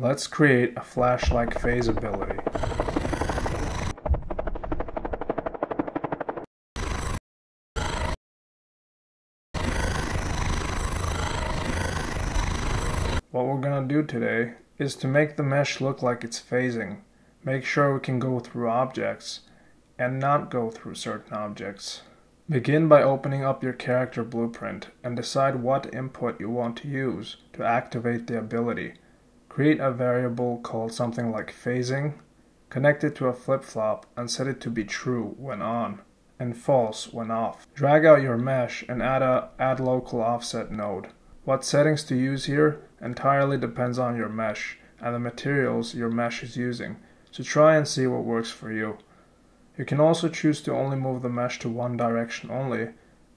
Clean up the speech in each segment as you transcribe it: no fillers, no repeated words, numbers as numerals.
Let's create a flash-like phase ability. What we're gonna do today is to make the mesh look like it's phasing. Make sure we can go through objects and not go through certain objects. Begin by opening up your character blueprint and decide what input you want to use to activate the ability. Create a variable called something like phasing, connect it to a flip-flop and set it to be true when on and false when off. Drag out your mesh and add a add local offset node. What settings to use here entirely depends on your mesh and the materials your mesh is using, so try and see what works for you. You can also choose to only move the mesh to one direction only,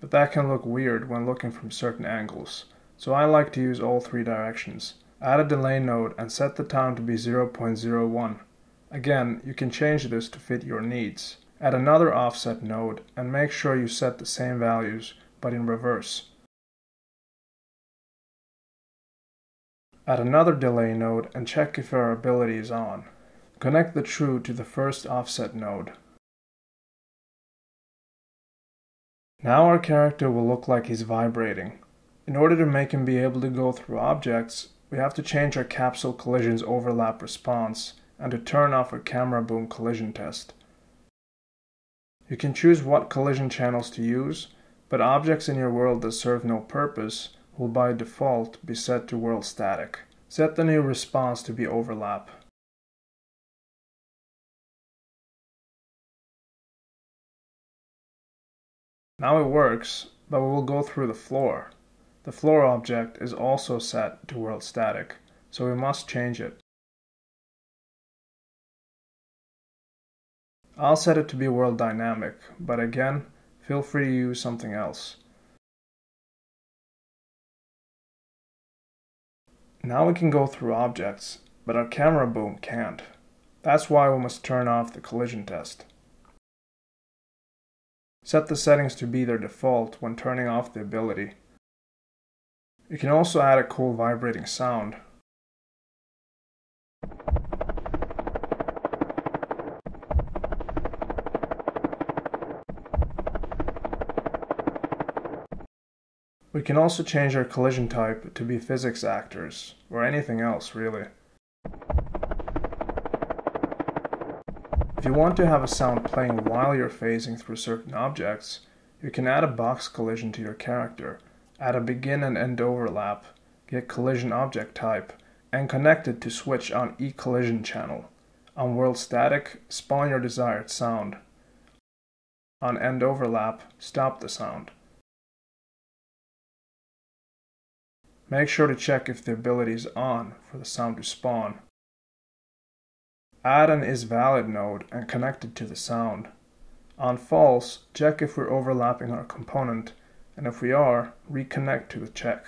but that can look weird when looking from certain angles, so I like to use all three directions. Add a delay node and set the time to be 0.01. Again, you can change this to fit your needs. Add another offset node and make sure you set the same values, but in reverse. Add another delay node and check if our ability is on. Connect the true to the first offset node. Now our character will look like he's vibrating. In order to make him be able to go through objects, we have to change our capsule collision's overlap response and to turn off our camera boom collision test. You can choose what collision channels to use, but objects in your world that serve no purpose will by default be set to world static. Set the new response to be overlap. Now it works, but we will go through the floor. The floor object is also set to world static, so we must change it. I'll set it to be world dynamic, but again, feel free to use something else. Now we can go through objects, but our camera boom can't. That's why we must turn off the collision test. Set the settings to be their default when turning off the ability. You can also add a cool vibrating sound. We can also change our collision type to be physics actors, or anything else really. If you want to have a sound playing while you're phasing through certain objects, you can add a box collision to your character, add a begin and end overlap, get collision object type, and connect it to switch on E-collision channel. On world static, spawn your desired sound. On end overlap, stop the sound. Make sure to check if the ability is on for the sound to spawn. Add an isValid node and connect it to the sound. On false, check if we're overlapping our component, and if we are, reconnect to the check.